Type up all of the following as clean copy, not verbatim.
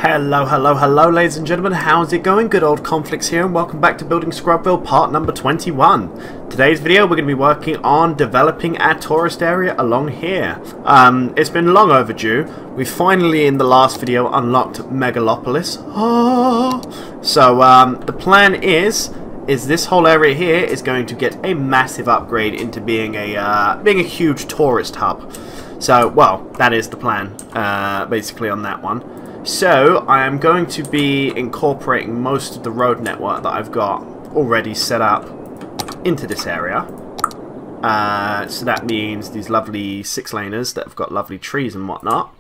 Hello, hello, hello, ladies and gentlemen. How's it going? Good old Conflicts here, and welcome back to building Scrubville part number 21. Today's video, we're going to be working on developing our tourist area along here. It's been long overdue. We finally, in the last video, unlocked Megalopolis. So, the plan is this whole area here is going to get a massive upgrade into being a huge tourist hub. So, well, that is the plan, basically on that one. So, I am going to be incorporating most of the road network that I've got already set up into this area. So that means these lovely 6-laners that have got lovely trees and whatnot,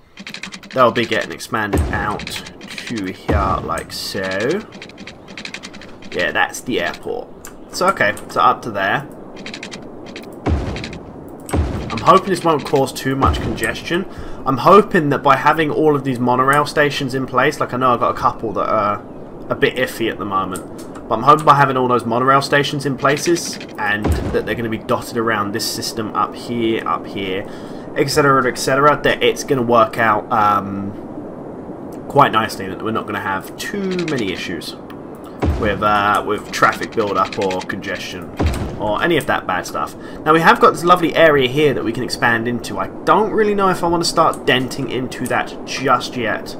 they'll be getting expanded out to here like so. Yeah, that's the airport. So, okay, so up to there. I'm hoping this won't cause too much congestion. I'm hoping that by having all of these monorail stations in place, like I know I've got a couple that are a bit iffy at the moment, but I'm hoping by having all those monorail stations in places, and that they're going to be dotted around this system up here, etc., that it's going to work out quite nicely, that we're not going to have too many issues with traffic build-up or congestion or any of that bad stuff. Now we have got this lovely area here that we can expand into. I don't really know if I want to start denting into that just yet.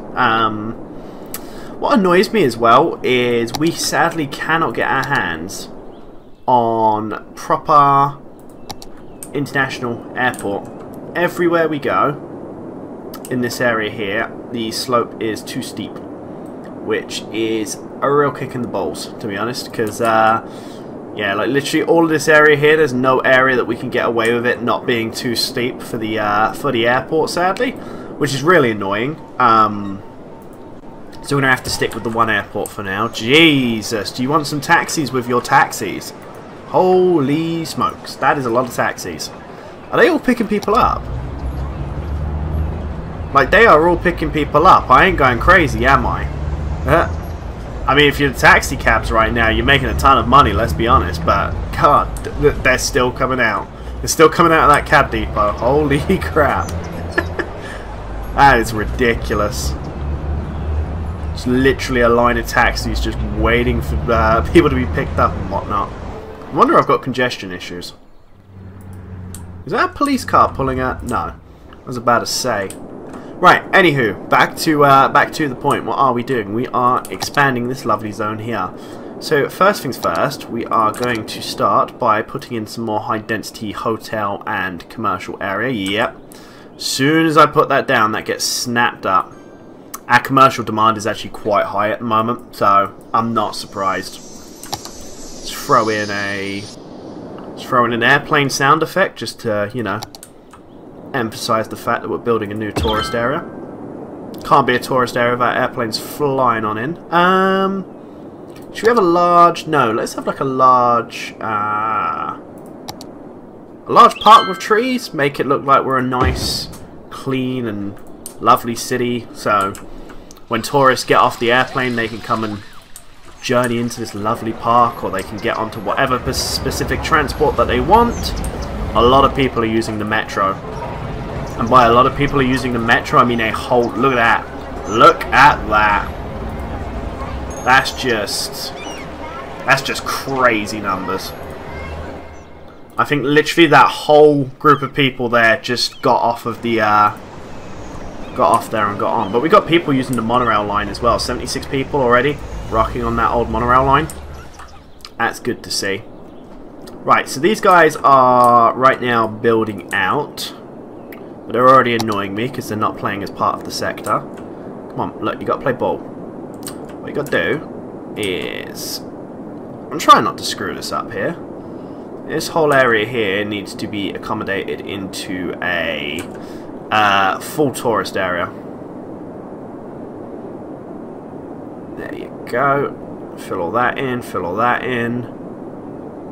What annoys me as well is we sadly cannot get our hands on proper international airport. Everywhere we go in this area here, the slope is too steep, which is a real kick in the balls, to be honest, because yeah, like literally all of this area here, there's no area that we can get away with it not being too steep for the airport, sadly, which is really annoying. So we're gonna have to stick with the one airport for now. Jesus, do you want some taxis with your taxis? Holy smokes, that is a lot of taxis. Are they all picking people up? Like, they are all picking people up. I ain't going crazy, am I? I mean, if you're taxi cabs right now, you're making a ton of money, let's be honest, but God, they're still coming out. They're still coming out of that cab depot. Holy crap. That is ridiculous. It's literally a line of taxis just waiting for people to be picked up and whatnot. I wonder if I've got congestion issues. Is that a police car pulling out? No. I was about to say. Right, anywho, back to the point. What are we doing? We are expanding this lovely zone here. So, first things first, we are going to start by putting in some more high-density hotel and commercial area. Yep. Soon as I put that down, that gets snapped up. Our commercial demand is actually quite high at the moment, so I'm not surprised. Let's throw in an airplane sound effect just to, you know, emphasize the fact that we're building a new tourist area. Can't be a tourist area without airplanes flying on in. Should we have a large... No, let's have like a large park with trees. Make it look like we're a nice, clean and lovely city. So when tourists get off the airplane, they can come and journey into this lovely park, or they can get onto whatever specific transport that they want. A lot of people are using the metro. And by a lot of people are using the metro, I mean a whole... Look at that. Look at that. That's just crazy numbers. I think literally that whole group of people there just got off of the... got off there and got on. But we got people using the monorail line as well. 76 people already rocking on that old monorail line. That's good to see. Right, so these guys are right now building out. But they're already annoying me because they're not playing as part of the sector. Come on, look, you got to play ball. What you got to do is... I'm trying not to screw this up here. This whole area here needs to be accommodated into a full tourist area. There you go. Fill all that in, fill all that in.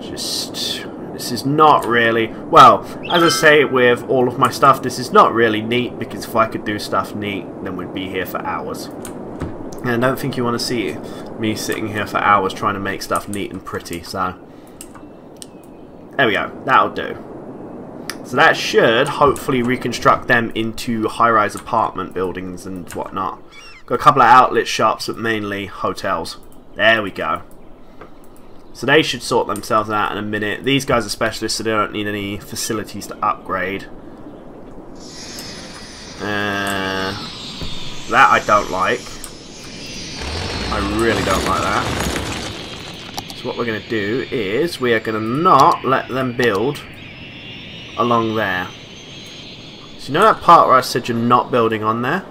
Just... This is not really... Well, as I say with all of my stuff, this is not really neat, because if I could do stuff neat, then we'd be here for hours. And I don't think you want to see me sitting here for hours trying to make stuff neat and pretty, so... There we go. That'll do. So that should hopefully reconstruct them into high-rise apartment buildings and whatnot. Got a couple of outlet shops, but mainly hotels. There we go. So they should sort themselves out in a minute. These guys are specialists, so they don't need any facilities to upgrade. That I don't like. I really don't like that. So what we're going to do is we are going to not let them build along there. So you know that part where I said you're not building on there?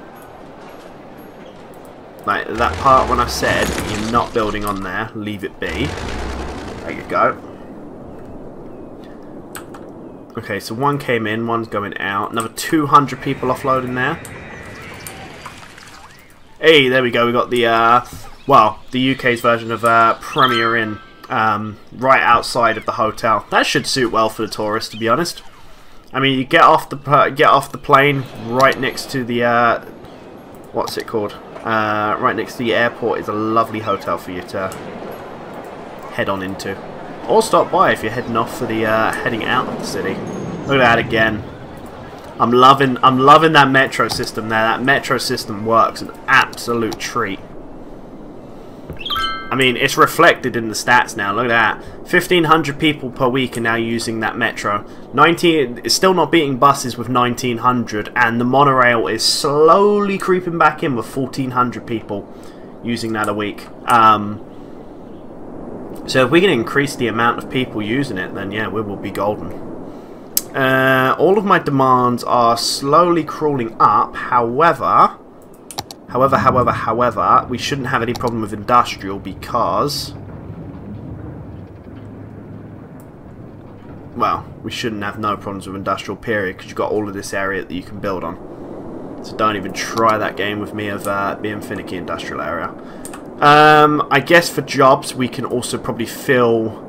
Like that part when I said you're not building on there, leave it be. There you go. Okay, so one came in, one's going out. Another 200 people offloading there. Hey, there we go. We got the well, the UK's version of Premier Inn right outside of the hotel. That should suit well for the tourists, to be honest. I mean, you get off the plane right next to the what's it called? Right next to the airport is a lovely hotel for you to head on into, or stop by if you're heading off for the heading out of the city. Look at that again. I'm loving that metro system there. That metro system works an absolute treat. I mean, it's reflected in the stats now. Look at that. 1,500 people per week are now using that metro. It's still not beating buses with 1,900, and the monorail is slowly creeping back in with 1,400 people using that a week. So if we can increase the amount of people using it, then yeah, we will be golden. All of my demands are slowly crawling up. However, we shouldn't have any problem with industrial because, well, we shouldn't have no problems with industrial period because you've got all of this area that you can build on. So don't even try that game with me of being finicky industrial area. I guess for jobs we can also probably fill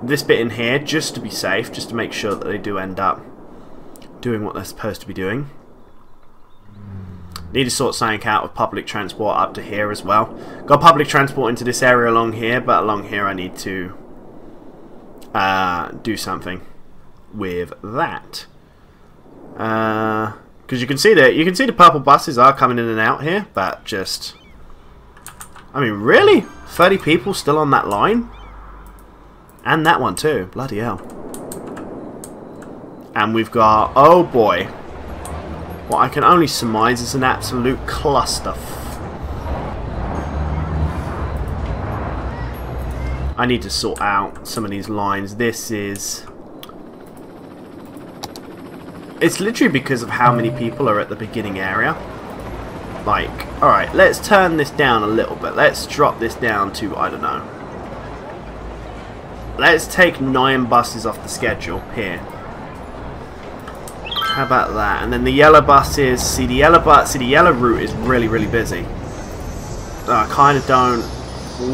this bit in here just to be safe, just to make sure that they do end up doing what they're supposed to be doing. Need to sort something out with public transport up to here as well. Got public transport into this area along here, but along here I need to do something with that. Because you can see the purple buses are coming in and out here, but just, I mean, really? 30 people still on that line? And that one too. Bloody hell. And we've got, oh boy, what I can only surmise is an absolute cluster. I need to sort out some of these lines. This is, it's literally because of how many people are at the beginning area. Like, alright, let's turn this down a little bit. Let's drop this down to, I don't know, let's take 9 buses off the schedule here. How about that? And then the yellow buses. See, the yellow route is really, really busy. I kind of don't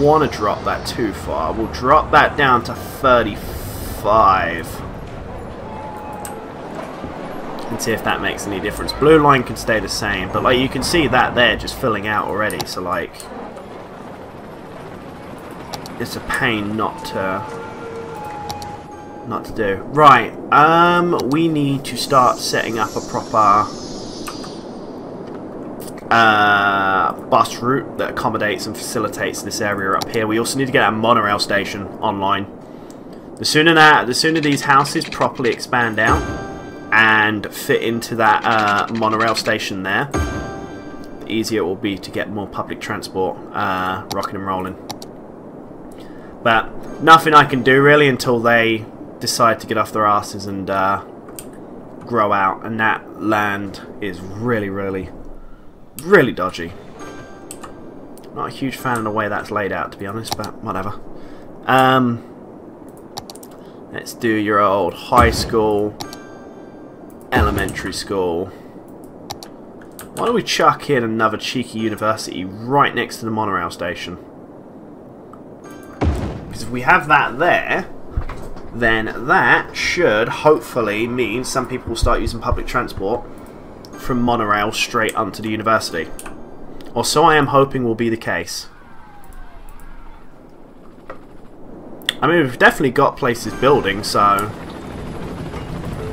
want to drop that too far. We'll drop that down to 35. And see if that makes any difference. Blue line can stay the same, but like you can see that there just filling out already. So like, it's a pain not to do. Right, we need to start setting up a proper bus route that accommodates and facilitates this area up here. We also need to get a monorail station online. The sooner these houses properly expand out and fit into that monorail station there, the easier it will be to get more public transport rocking and rolling. But nothing I can do really until they decide to get off their asses and grow out, and that land is really, really, really dodgy. Not a huge fan of the way that's laid out, to be honest, but whatever. Let's do your old high school, elementary school. Why don't we chuck in another cheeky university right next to the monorail station? Because if we have that there, then that should hopefully mean some people will start using public transport from monorail straight onto the university. Or so I am hoping will be the case. I mean, we've definitely got places building, so,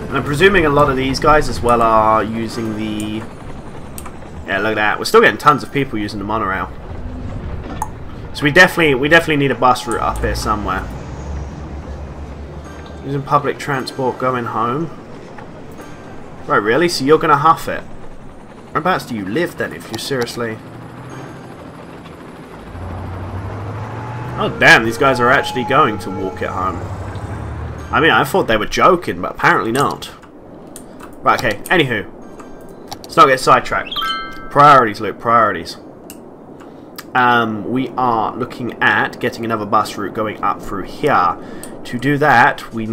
and I'm presuming a lot of these guys as well are using the Yeah, look at that. We're still getting tons of people using the monorail. So we definitely need a bus route up here somewhere. Using public transport going home. Right, really? So you're gonna huff it? Whereabouts do you live then, if you seriously... Oh damn, these guys are actually going to walk it home. I mean, I thought they were joking, but apparently not. Right, okay, anywho. Let's not get sidetracked. Priorities, Luke, priorities. We are looking at getting another bus route going up through here. To do that, we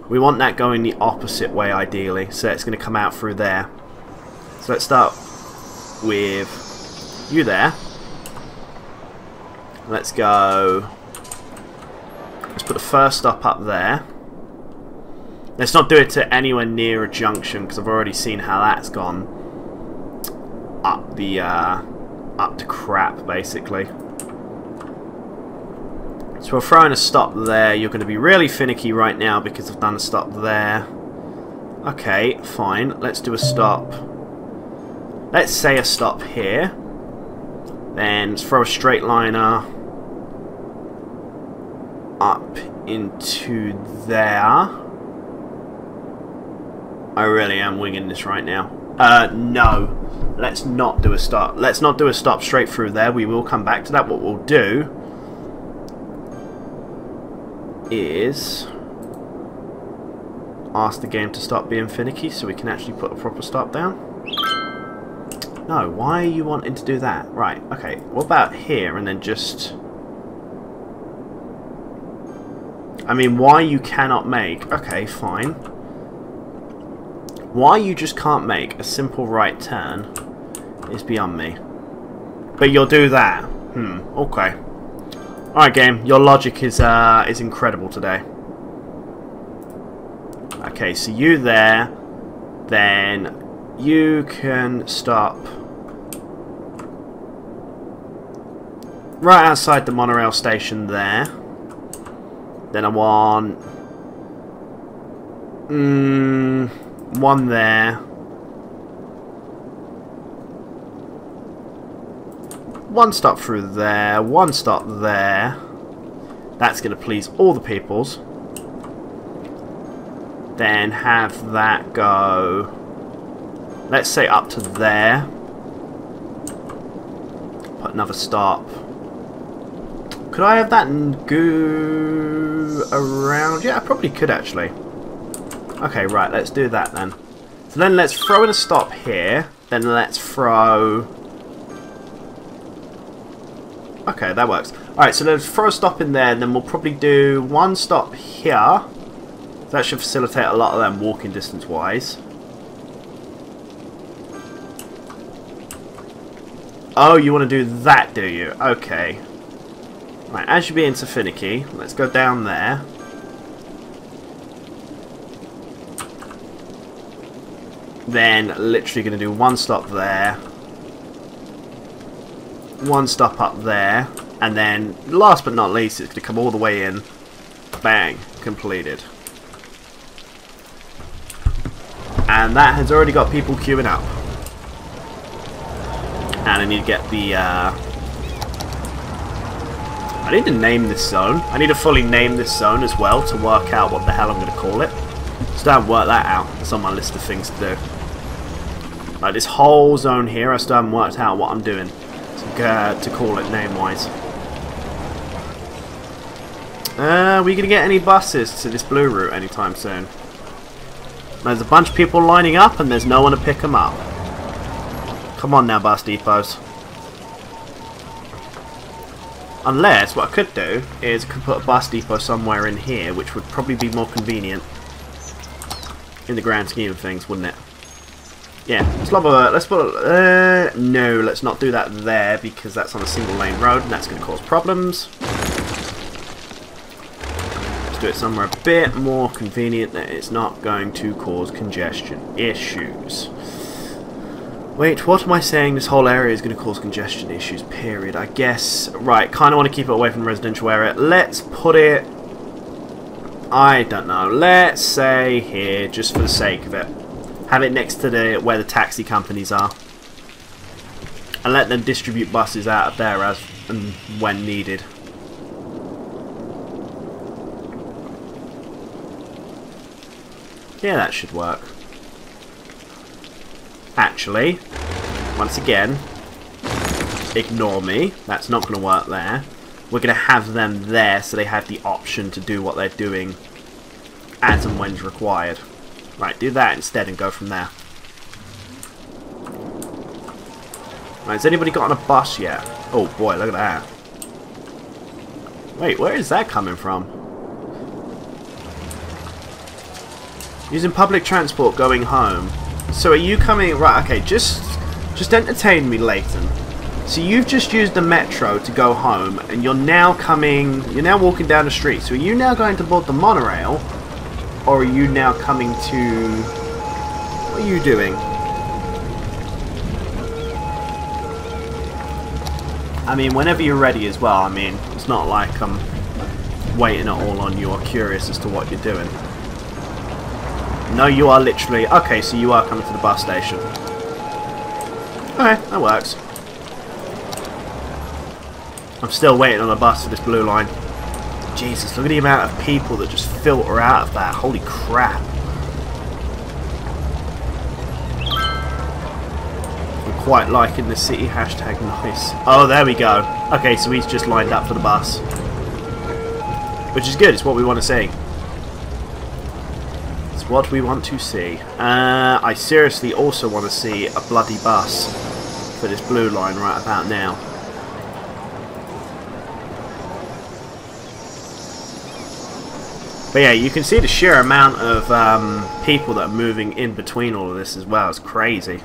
want that going the opposite way, ideally. So it's going to come out through there. So let's start with you there. Let's go... Let's put the first stop up there. Let's not do it to anywhere near a junction, because I've already seen how that's gone. Up to crap, basically. So we're throwing a stop there. You're going to be really finicky right now because I've done a stop there. Okay, fine. Let's do a stop. Let's say a stop here. Then let's throw a straight liner up into there. I really am winging this right now. No. Let's not do a stop. Let's not do a stop straight through there. We will come back to that. What we'll do is ask the game to stop being finicky so we can actually put a proper stop down. No, why are you wanting to do that? Right, okay. What about here and then just... I mean, why you cannot make... Okay, fine. Why you just can't make a simple right turn is beyond me. But you'll do that. Okay. Alright, game. Your logic is incredible today. Okay, so you there. Then you can stop right outside the monorail station there. Then I want... one there. One stop through there. One stop there. That's going to please all the peoples. Then have that go... Let's say up to there. Put another stop. Could I have that and go around? Yeah, I probably could actually. Okay, right, let's do that then. So then let's throw in a stop here. Then let's throw... Okay, that works. Alright, so let's throw a stop in there, and then we'll probably do one stop here. That should facilitate a lot of them walking distance-wise. Oh, you want to do that, do you? Okay. Right, as you're being so finicky, let's go down there. Then literally going to do one stop there. One stop up there. And then, last but not least, it's going to come all the way in. Bang. Completed. And that has already got people queuing up. And I need to get the... I need to name this zone. I need to fully name this zone as well to work out what the hell I'm going to call it. Still haven't worked that out. It's on my list of things to do. Like this whole zone here, I still haven't worked out what I'm doing to call it name-wise. Are we going to get any buses to this blue route anytime soon? There's a bunch of people lining up and there's no one to pick them up. Come on now, bus depots. Unless, what I could do is I could put a bus depot somewhere in here, which would probably be more convenient in the grand scheme of things, wouldn't it? Yeah, let's put no, let's not do that there because that's on a single lane road and that's going to cause problems. Let's do it somewhere a bit more convenient that it's not going to cause congestion issues. Wait, what am I saying? This whole area is going to cause congestion issues, period. I guess, right, kind of want to keep it away from the residential area. Let's put it, I don't know, let's say here, just for the sake of it. Have it next to the where the taxi companies are. And let them distribute buses out of there as and when needed. Yeah, that should work. Actually, once again, ignore me. That's not going to work there. We're going to have them there so they have the option to do what they're doing as and when's required. Right, do that instead and go from there. Right, has anybody got on a bus yet? Oh boy, look at that. Wait, where is that coming from? Using public transport going home. So are you coming... Right, okay, just entertain me, Leighton. So you've just used the metro to go home, and you're now coming... You're now walking down the street. So are you now going to board the monorail? Or are you now coming to... What are you doing? I mean, whenever you're ready as well. I mean, it's not like I'm waiting it all on you or curious as to what you're doing. No, you are literally... Okay, so you are coming to the bus station. Okay, that works. I'm still waiting on a bus for this blue line. Jesus, look at the amount of people that just filter out of that. Holy crap. I'm quite liking the city hashtag nice. Oh, there we go. Okay, so he's just lined up for the bus. Which is good, it's what we want to see. What we want to see. I seriously also want to see a bloody bus for this blue line right about now. But yeah, you can see the sheer amount of people that are moving in between all of this as well. It's crazy.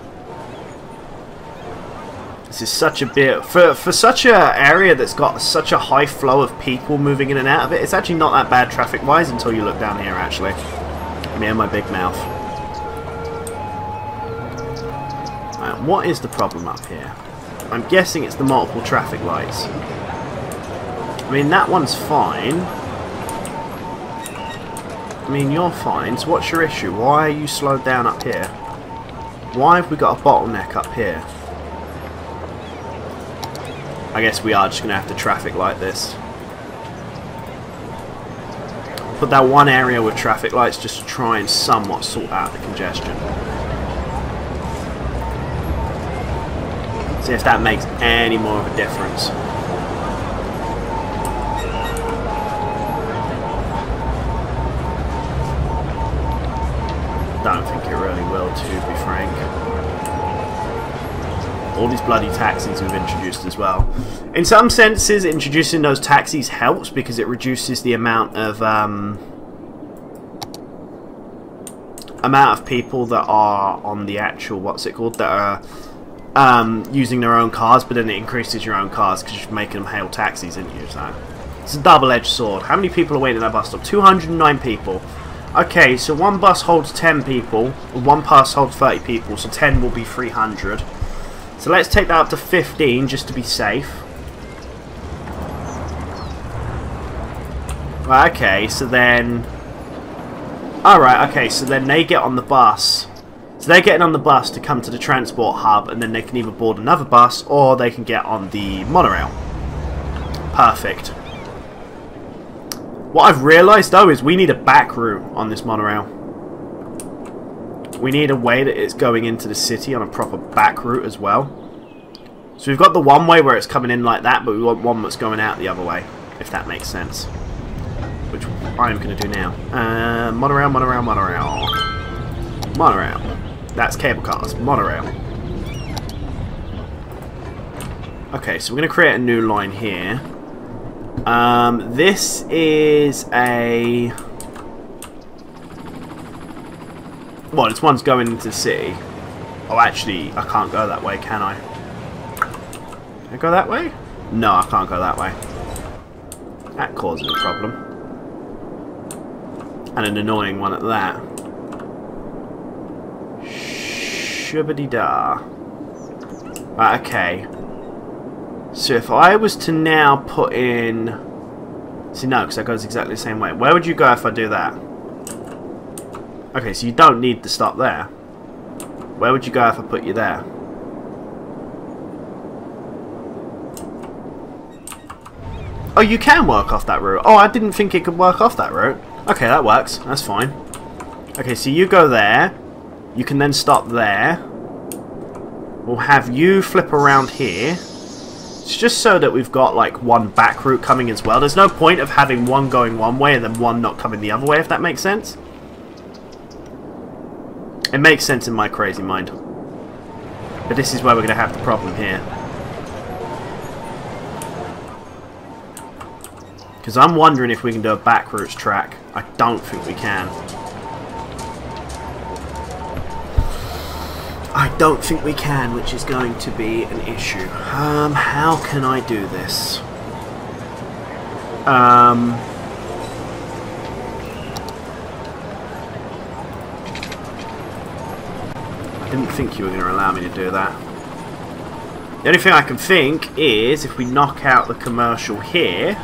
This is such a bit... For such an area that's got such a high flow of people moving in and out of it, it's actually not that bad traffic-wise until you look down here, actually. Me and my big mouth. Right, what is the problem up here? I'm guessing it's the multiple traffic lights. I mean, that one's fine. I mean, you're fine. So what's your issue? Why are you slowed down up here? Why have we got a bottleneck up here? I guess we are just going to have to traffic light this. Put that one area with traffic lights just to try and somewhat sort out the congestion. See if that makes any more of a difference. Don't think it really will, to be frank. All these bloody taxis we've introduced as well. In some senses, introducing those taxis helps because it reduces the amount of people that are on the actual, what's it called, that are using their own cars, but then it increases your own cars because you're making them hail taxis, isn't you? So it's a double-edged sword. How many people are waiting at that bus stop? 209 people. Okay, so one bus holds 10 people, one bus holds 30 people, so 10 will be 300. So let's take that up to 15 just to be safe. Right, okay, so then... Alright, okay, so then they get on the bus. So they're getting on the bus to come to the transport hub, and then they can either board another bus, or they can get on the monorail. Perfect. What I've realised, though, is we need a back route on this monorail. We need a way that it's going into the city on a proper back route as well. So we've got the one way where it's coming in like that, but we want one that's going out the other way, if that makes sense. Which I'm going to do now. Monorail, monorail, monorail. Monorail. That's cable cars. Monorail. Okay, so we're going to create a new line here. This is a... Well, this one's going into the city. Oh, actually, I can't go that way, can I? Can I go that way? No, I can't go that way. That causes a problem. And an annoying one at that. Shubba-dee-da. Right, okay. So if I was to now put in... See, no, because that goes exactly the same way. Where would you go if I do that? Okay, so you don't need to stop there. Where would you go if I put you there? Oh, you can work off that route. Oh, I didn't think it could work off that route. Okay, that works. That's fine. Okay, so you go there. You can then stop there. We'll have you flip around here. It's just so that we've got like one back route coming as well. There's no point of having one going one way and then one not coming the other way, if that makes sense. It makes sense in my crazy mind. But this is where we're going to have the problem here. Because I'm wondering if we can do a back routes track. I don't think we can. I don't think we can, which is going to be an issue. How can I do this? I didn't think you were going to allow me to do that. The only thing I can think is if we knock out the commercial here.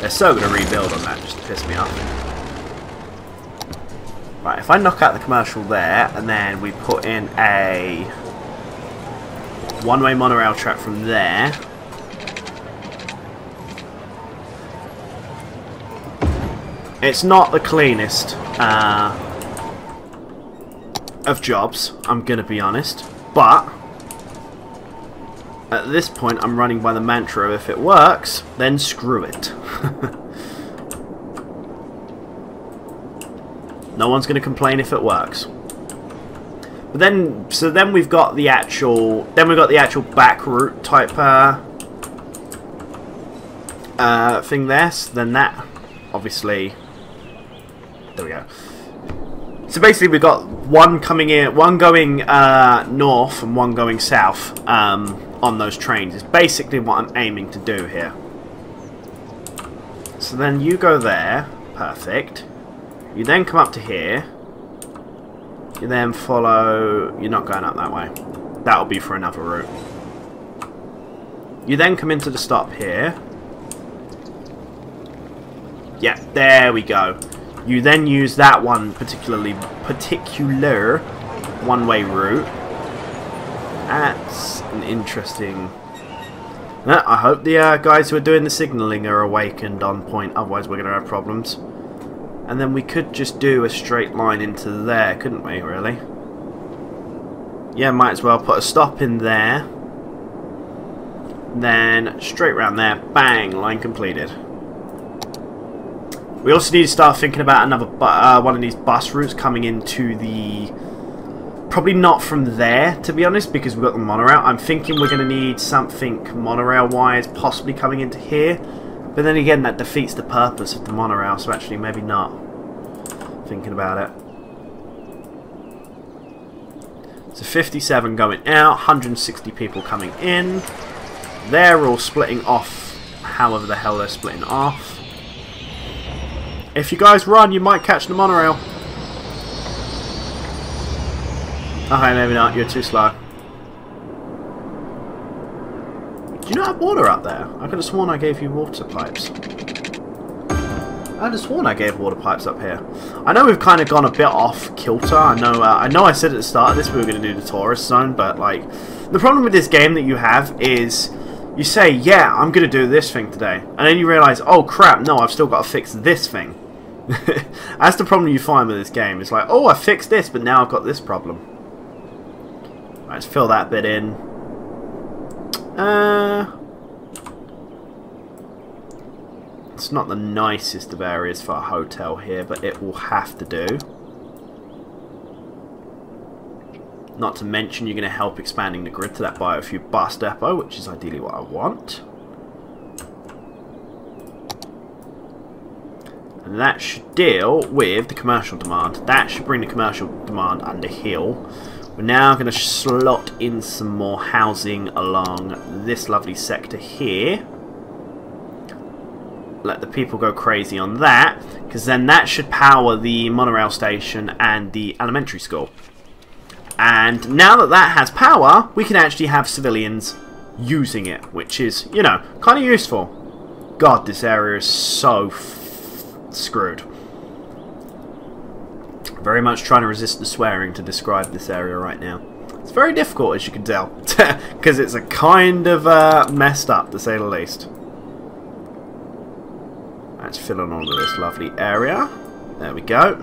They're so going to rebuild on that just to piss me off. Right, if I knock out the commercial there, and then we put in a one-way monorail track from there. It's not the cleanest of jobs, I'm going to be honest, but at this point I'm running by the mantra of if it works, then screw it. No one's going to complain if it works. But then, so then we've got the actual, back route type thing there. So then that, obviously, there we go. So basically, we've got one coming in, one going north and one going south on those trains. It's basically what I'm aiming to do here. So then you go there, perfect. You then come up to here. You then follow... You're not going up that way. That'll be for another route. You then come into the stop here. Yeah, there we go. You then use that one particular one-way route. That's an interesting... I hope the guys who are doing the signalling are awakened on point. Otherwise we're going to have problems. And then we could just do a straight line into there, couldn't we, really? Yeah, might as well put a stop in there. Then straight round there, bang, line completed. We also need to start thinking about another one of these bus routes coming into the... Probably not from there, to be honest, because we've got the monorail. I'm thinking we're going to need something monorail-wise, possibly coming into here. But then again, that defeats the purpose of the monorail, so actually maybe not. Thinking about it. So 57 going out, 160 people coming in. They're all splitting off, however the hell they're splitting off. If you guys run, you might catch the monorail. Okay, maybe not, you're too slow. Do you not have water up there? I could have sworn I gave you water pipes. I could have sworn I gave water pipes up here. I know we've kind of gone a bit off kilter. I know I said at the start of this we were going to do the tourist zone, but like the problem with this game that you have is you say, yeah, I'm going to do this thing today, and then you realise, oh crap, no, I've still got to fix this thing. That's the problem you find with this game. It's like, oh, I fixed this, but now I've got this problem. Right, let's fill that bit in. It's not the nicest of areas for a hotel here, but it will have to do. Not to mention you're going to help expanding the grid to that biofuel bus depot, which is ideally what I want. And that should deal with the commercial demand. That should bring the commercial demand under heel. We're now going to slot in some more housing along this lovely sector here. Let the people go crazy on that, because then that should power the monorail station and the elementary school. And now that that has power, we can actually have civilians using it, which is, you know, kind of useful. God, this area is so screwed. Very much trying to resist the swearing to describe this area right now. It's very difficult, as you can tell, because it's a kind of messed up, to say the least. Let's fill in all of this lovely area. There we go.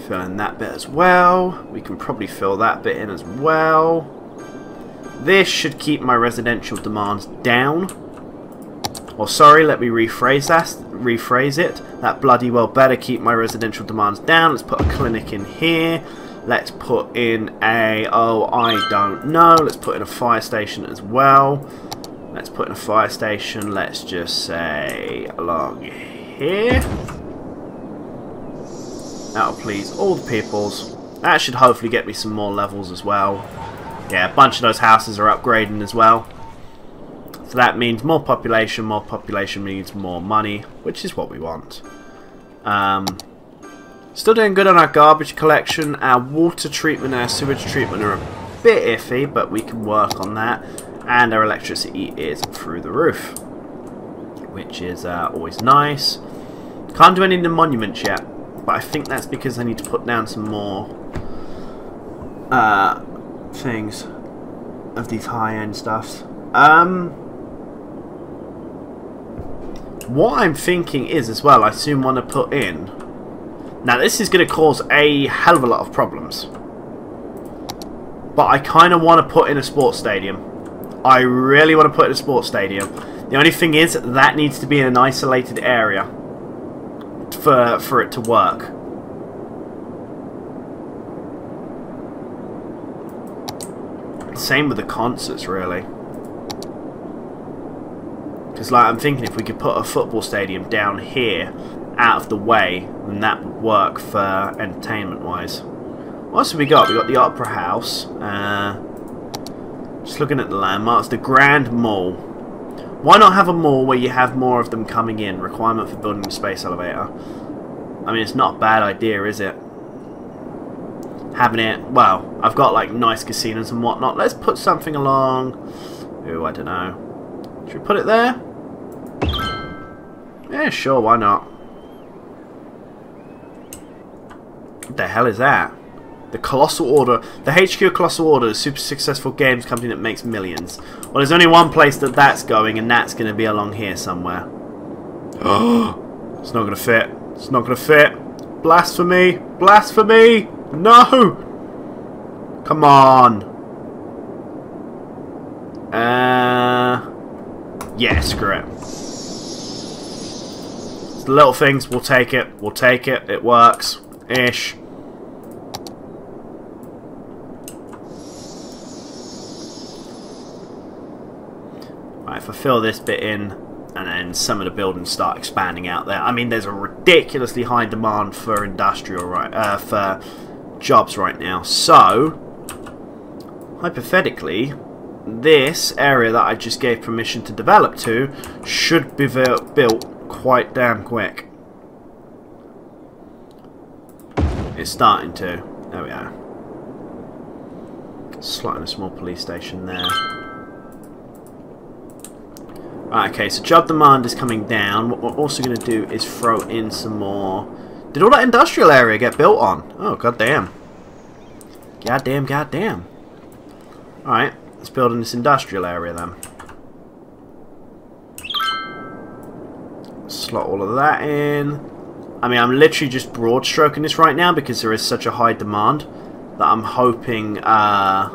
Fill in that bit as well. We can probably fill that bit in as well. This should keep my residential demands down. Or sorry, let me rephrase it. That bloody well better keep my residential demands down. Let's put a clinic in here. Let's put in a, oh, I don't know. Let's put in a fire station as well. Let's put in a fire station, let's just say along here. That'll please all the peoples. That should hopefully get me some more levels as well. Yeah, a bunch of those houses are upgrading as well. So that means more population means more money, which is what we want. Still doing good on our garbage collection. Our water treatment and our sewage treatment are a bit iffy, but we can work on that. And our electricity is through the roof, which is always nice. Can't do any of the monuments yet, but I think that's because I need to put down some more things of these high-end stuffs. What I'm thinking is as well, I soon want to put in. Now this is going to cause a hell of a lot of problems, but I kind of want to put in a sports stadium. I really want to put in a sports stadium. The only thing is that needs to be in an isolated area for it to work. Same with the concerts, really. Because, like, I'm thinking if we could put a football stadium down here, out of the way, then that would work for entertainment-wise. What else have we got? We got the Opera House. Just looking at the landmarks. The Grand Mall. Why not have a mall where you have more of them coming in? Requirement for building a space elevator. I mean, it's not a bad idea, is it? Having it, well, I've got like nice casinos and whatnot. Let's put something along. Ooh, I don't know. Should we put it there? Yeah, sure, why not? What the hell is that? The Colossal Order. The HQ of Colossal Order is a super successful games company that makes millions. Well, there's only one place that that's going, and that's going to be along here somewhere. Oh, it's not going to fit. It's not going to fit. Blasphemy! Blasphemy! No! Come on. Yeah, screw it. It's the little things, we'll take it. We'll take it. It works. Ish. Right, if I fill this bit in, and then some of the buildings start expanding out there. I mean, there's a ridiculously high demand for industrial, right? For jobs right now. So, hypothetically, this area that I just gave permission to develop to should be built quite damn quick. It's starting to. There we are. Slot in a small police station there. Right, okay, so job demand is coming down. What we're also going to do is throw in some more. Did all that industrial area get built on? Oh, goddamn. Goddamn, goddamn. Alright, let's build in this industrial area then. Slot all of that in. I mean, I'm literally just broad stroking this right now because there is such a high demand that I'm hoping that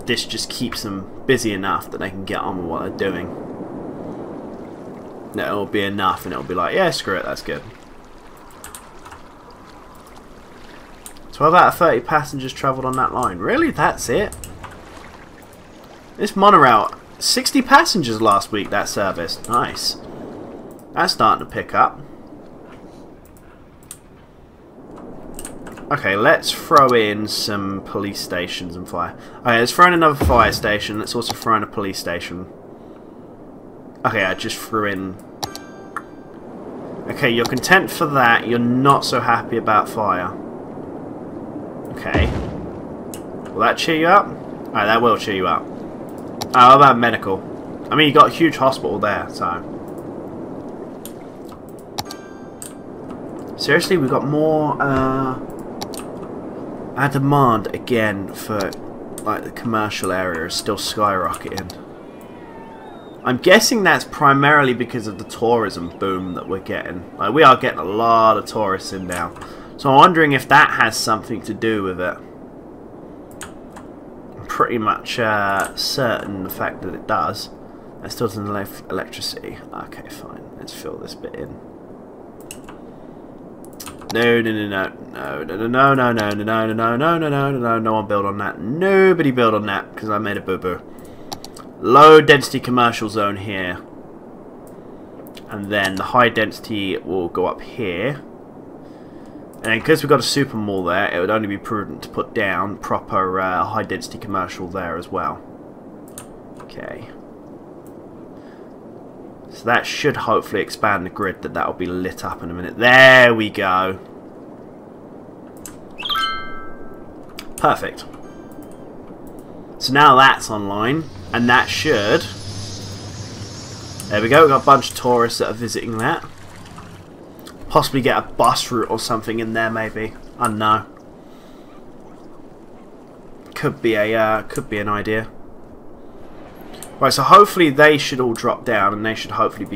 this just keeps them busy enough that they can get on with what they're doing. That it'll be enough and it'll be like, yeah, screw it, that's good. 12 out of 30 passengers travelled on that line. Really? That's it? This monorail, 60 passengers last week, that service. Nice. That's starting to pick up. Okay, let's throw in some police stations and fire. Okay, let's throw in another fire station. Let's also throw in a police station. Okay, I just threw in... Okay, you're content for that. You're not so happy about fire. Okay. Will that cheer you up? Alright, that will cheer you up. How about medical? I mean, you got a huge hospital there, so. Seriously, we've got more, our demand again for, like, the commercial area is still skyrocketing. I'm guessing that's primarily because of the tourism boom that we're getting. Like, we are getting a lot of tourists in now. So I'm wondering if that has something to do with it. I'm pretty much certain the fact that it does. That still doesn't have electricity. Okay, fine. Let's fill this bit in. No, no, no, no, no, no, no, no, no, no, no, no, no, no, no, no, no one build on that. Nobody build on that because I made a boo-boo. Low density commercial zone here. And then the high density will go up here. And because we've got a super mall there, it would only be prudent to put down proper high density commercial there as well. Okay. So that should hopefully expand the grid that will be lit up in a minute. There we go. Perfect. So now that's online, and that should... There we go, we've got a bunch of tourists that are visiting that. Possibly get a bus route or something in there maybe. I don't know. Could be an idea. Right, so hopefully they should all drop down, and they should hopefully be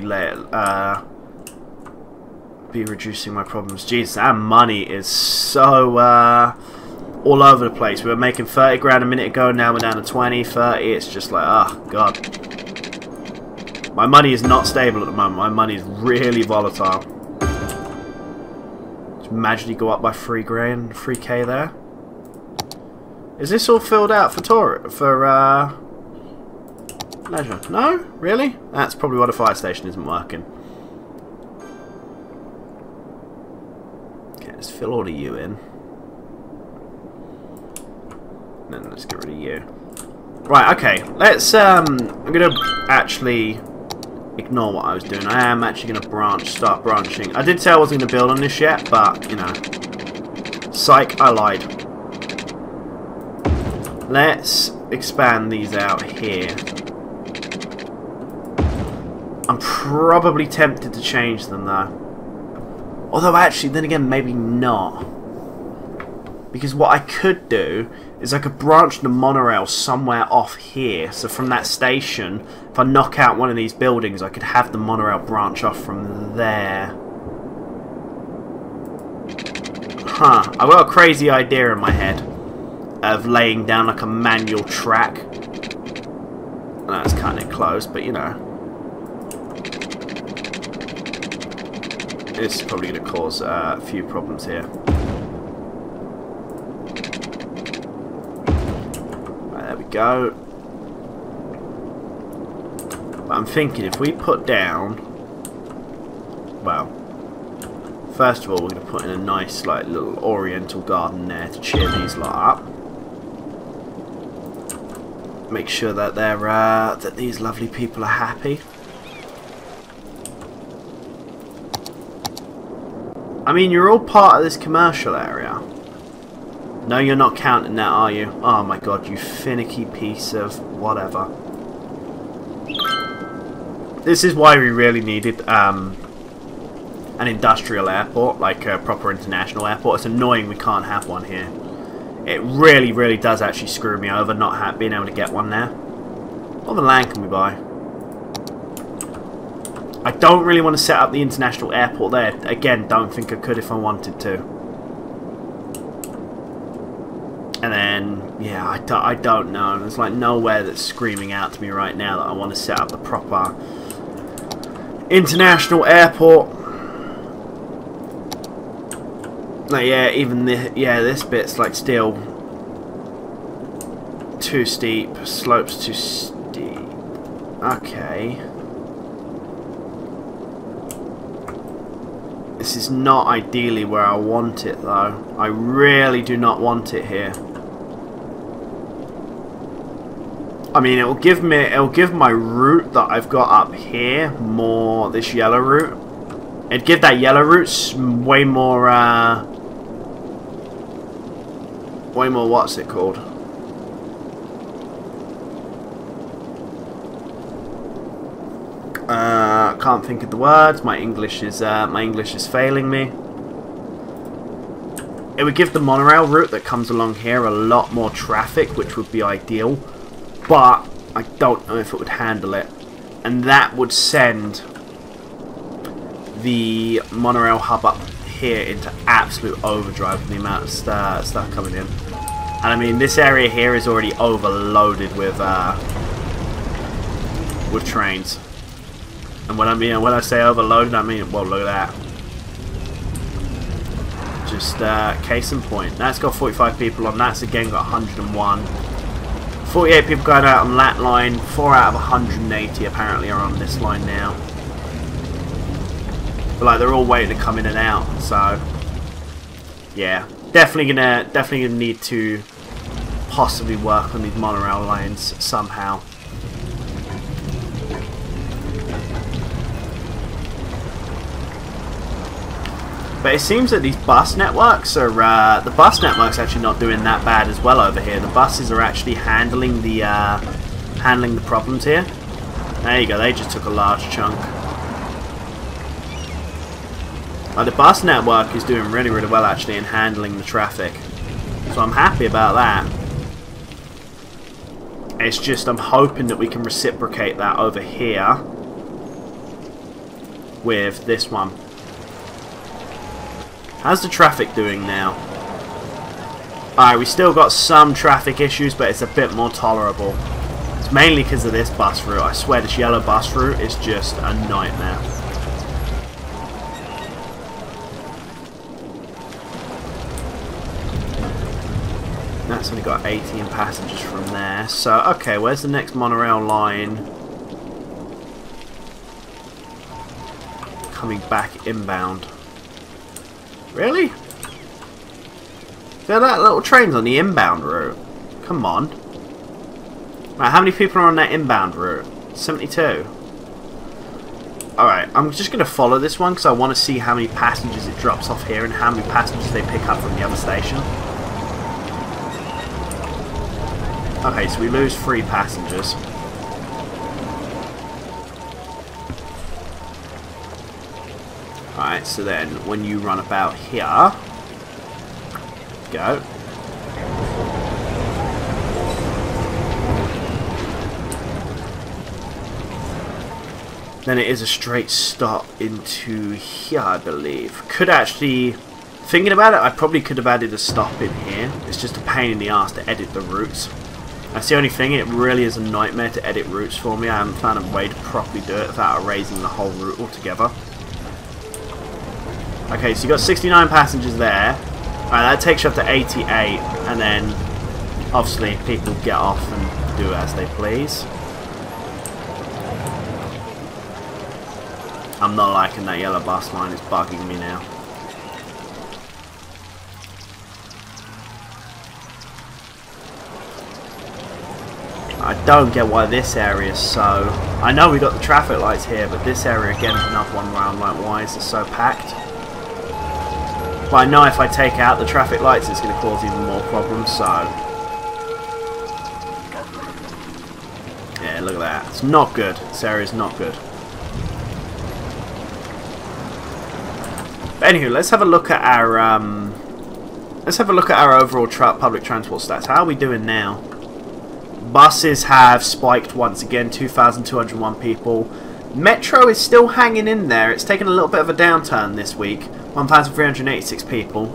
reducing my problems. Jesus, our money is so all over the place. We were making 30 grand a minute ago, now we're down to 20, 30. It's just like, oh god. My money is not stable at the moment. My money is really volatile. Just magically go up by 3K there. Is this all filled out for leisure? No? Really? That's probably why the fire station isn't working. Okay, let's fill all of you in. And then let's get rid of you. Right, okay. Let's, I'm going to actually ignore what I was doing. I am actually going to start branching. I did say I wasn't going to build on this yet, but, you know. Psych, I lied. Let's expand these out here. I'm probably tempted to change them though. Although actually, then again, maybe not. Because what I could do is I could branch the monorail somewhere off here. So from that station, if I knock out one of these buildings, I could have the monorail branch off from there. Huh. I've got a crazy idea in my head of laying down like a manual track. That's kind of close, but you know. This is probably going to cause a few problems here. Right, there we go. But I'm thinking if we put down... Well, first of all we're going to put in a nice like little oriental garden there to cheer these lot up. Make sure that they're that these lovely people are happy. I mean, you're all part of this commercial area. No, you're not counting that, are you? Oh my god, you finicky piece of whatever. This is why we really needed an industrial airport, like a proper international airport. It's annoying we can't have one here. It really, really does actually screw me over not being able to get one there. What other land can we buy? I don't really want to set up the international airport there. Again, don't think I could if I wanted to. And then, yeah, I don't know. There's like nowhere that's screaming out to me right now that I want to set up the proper international airport. Like, yeah, even this bit's like still too steep. Slopes too steep. Okay. This is not ideally where I want it though. I really do not want it here. I mean, it'll give my route that I've got up here more, this yellow route. It'd give that yellow route way more, what's it called? can't think of the words. My English is failing me. It would give the monorail route that comes along here a lot more traffic, which would be ideal. But I don't know if it would handle it. And that would send the monorail hub up here into absolute overdrive with the amount of stuff coming in. And I mean, this area here is already overloaded with trains. And when I say overloaded, I mean, well, look at that. Just case in point. That's got 45 people on. That's again got 101. 48 people going out on that line. 4 out of 180 apparently are on this line now. But like they're all waiting to come in and out. So yeah, definitely gonna need to possibly work on these monorail lines somehow. But it seems that these bus networks are the bus network's actually not doing that bad as well over here. The buses are actually handling the problems here. There you go. They just took a large chunk. The bus network is doing really, really well actually in handling the traffic. So I'm happy about that. It's just I'm hoping that we can reciprocate that over here with this one. How's the traffic doing now? Alright, we still got some traffic issues, but it's a bit more tolerable. It's mainly because of this bus route. I swear this yellow bus route is just a nightmare. That's only got 18 passengers from there. So, okay, where's the next monorail line? Coming back inbound. Really? There are that little trains on the inbound route. Come on. Right, how many people are on that inbound route? 72. Alright, I'm just going to follow this one because I want to see how many passengers it drops off here and how many passengers they pick up from the other station. Okay, so we lose 3 passengers. Alright, so then when you run about here, go. Then it is a straight stop into here, I believe. Could actually, thinking about it, I probably could have added a stop in here. It's just a pain in the ass to edit the routes. That's the only thing, it really is a nightmare to edit routes for me. I haven't found a way to properly do it without erasing the whole route altogether. Okay, so you got 69 passengers there. Alright, that takes you up to 88, and then obviously people get off and do as they please. I'm not liking that yellow bus line, it's bugging me now. I don't get why this area is so... I know we got the traffic lights here, but this area again is another one where I'm like, why is it so packed? But I know if I take out the traffic lights it's going to cause even more problems, so... yeah, look at that. It's not good. This area is not good. But anywho, let's have a look at our overall public transport stats. How are we doing now? Buses have spiked once again, 2,201 people. Metro is still hanging in there. It's taken a little bit of a downturn this week. 1,386 people.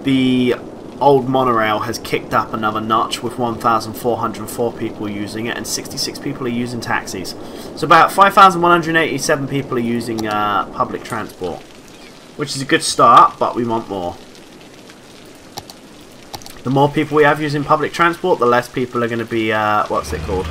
The old monorail has kicked up another notch with 1,404 people using it and 66 people are using taxis. So about 5,187 people are using public transport, which is a good start, but we want more. The more people we have using public transport, the less people are going to be, what's it called?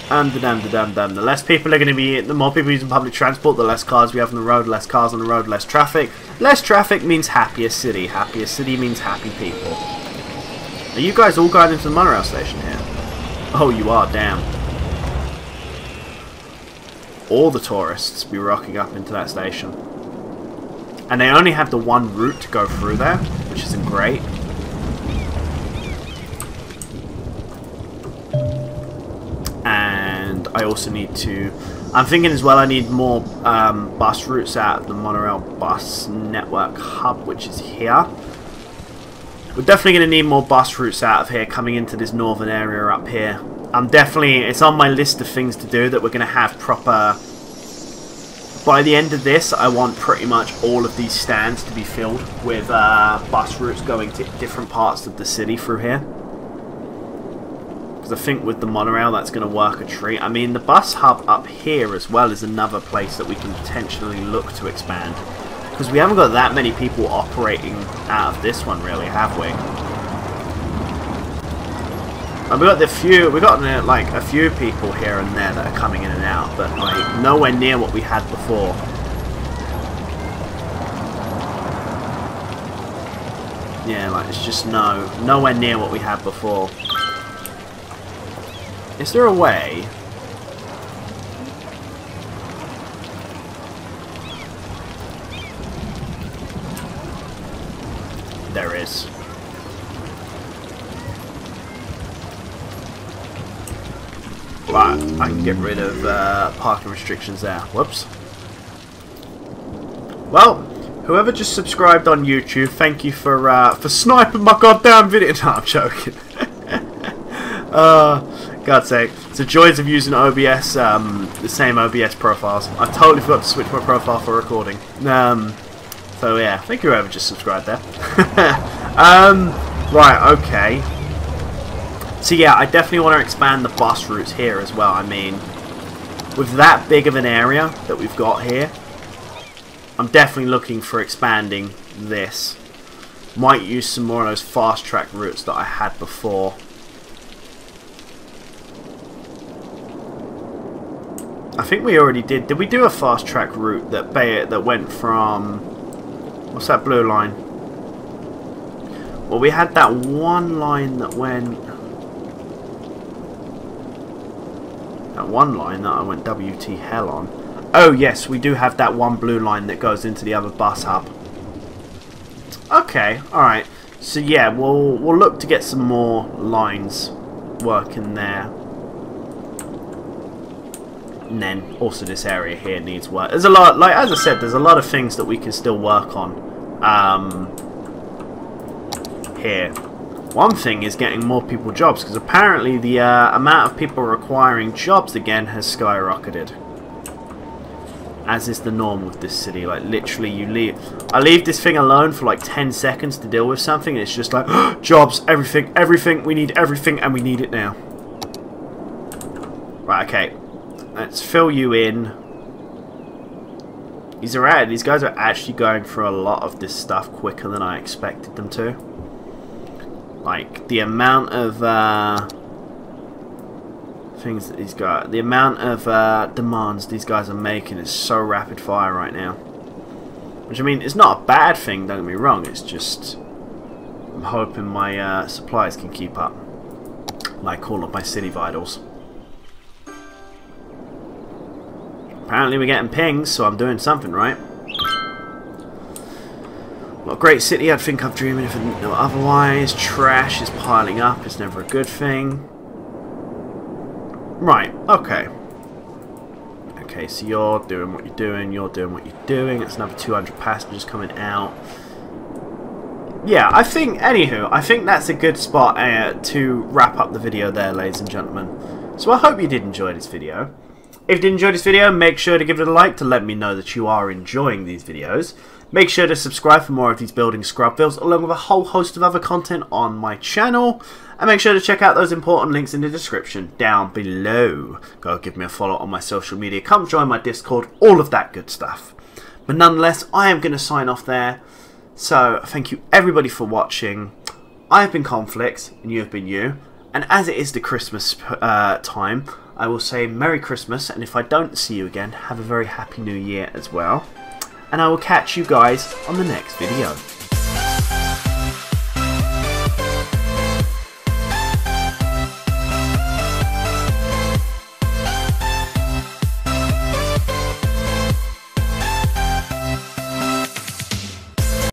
The less people are going to be, the more people using public transport, the less cars we have on the road, less cars on the road, less traffic. Less traffic means happier city. Happier city means happy people. Are you guys all going into the monorail station here? Oh, you are, damn. All the tourists be rocking up into that station. And they only have the one route to go through there, which isn't great. And I also need to... I'm thinking as well I need more bus routes out of the monorail bus network hub, which is here. We're definitely going to need more bus routes out of here coming into this northern area up here. It's on my list of things to do that we're going to have proper... By the end of this, I want pretty much all of these stands to be filled with bus routes going to different parts of the city through here. Because I think with the monorail, that's going to work a treat. I mean, the bus hub up here as well is another place that we can potentially look to expand. Because we haven't got that many people operating out of this one, really, have we? And we got like a few people here and there that are coming in and out, but like nowhere near what we had before. Yeah, like it's just nowhere near what we had before. Is there a way? There is. But I can get rid of parking restrictions there. Whoops. Well, whoever just subscribed on YouTube, thank you for sniping my goddamn video. No, I'm joking. God's sake. It's the joys of using OBS, the same OBS profiles. I totally forgot to switch my profile for recording. So yeah, thank you whoever just subscribed there. Right, okay. So yeah, I definitely want to expand the bus routes here as well. I mean, with that big of an area that we've got here, I'm definitely looking for expanding this. Might use some more of those fast track routes that I had before. I think we already did. Did we do a fast track route that went from... What's that blue line? Well, we had that one line that went... That one line that I went WT hell on. Oh yes, we do have that one blue line that goes into the other bus hub. Okay, alright. So yeah, we'll look to get some more lines working there. And then also this area here needs work. There's a lot, like as I said, there's a lot of things that we can still work on here. One thing is getting more people jobs, because apparently the amount of people requiring jobs again has skyrocketed. As is the norm with this city. Like literally I leave this thing alone for like 10 seconds to deal with something and it's just like jobs, everything, we need everything and we need it now. Right, okay. Let's fill you in. These guys are actually going through a lot of this stuff quicker than I expected them to. Like, the amount of things that these guys... The amount of demands these guys are making is so rapid fire right now. Which, I mean, it's not a bad thing, don't get me wrong. It's just... I'm hoping my supplies can keep up. Like all of my city vitals. Apparently we're getting pings, so I'm doing something right. What a great city, I'd think I'm dreaming if otherwise. Trash is piling up, it's never a good thing. Right, okay. Okay, so you're doing what you're doing, you're doing what you're doing. It's another 200 passengers coming out. Yeah, I think, anywho, I think that's a good spot to wrap up the video there, ladies and gentlemen. So I hope you did enjoy this video. If you did enjoy this video, make sure to give it a like to let me know that you are enjoying these videos. Make sure to subscribe for more of these building Scrubvilles, along with a whole host of other content on my channel. And make sure to check out those important links in the description down below. Go give me a follow on my social media, come join my Discord, all of that good stuff. But nonetheless, I am going to sign off there. So, thank you everybody for watching. I have been Conflicts, and you have been you. And as it is the Christmas time, I will say Merry Christmas, and if I don't see you again, have a very Happy New Year as well. And I will catch you guys on the next video.